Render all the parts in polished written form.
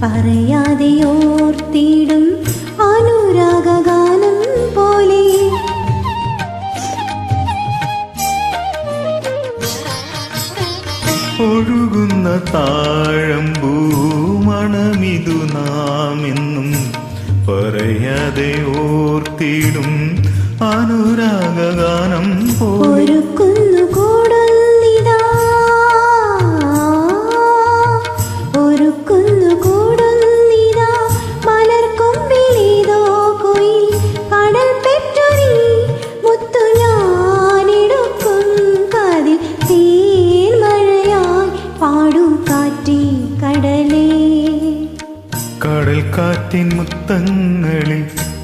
പറയാതെ ഓർത്തിടും അനുരാഗഗാനം പോലെ ഒഴുകുന്ന താഴമ്പൂ മണമിതു നാമെന്നും പറയാതെ ഓർത്തിടും അനുരാഗഗാനം പോലെ കടൽ കാറ്റിൻ മുത്തങ്ങളിൽ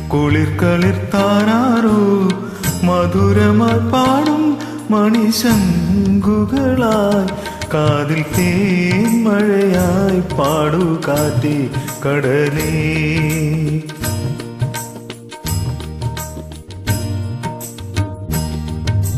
കുളിർ കളിർത്താരോ മധുരമായി പാടും മണിശങ്കുകളായി കാതിൽ തേൻ മഴയായി പാടു കാറ്റേ കടലേ.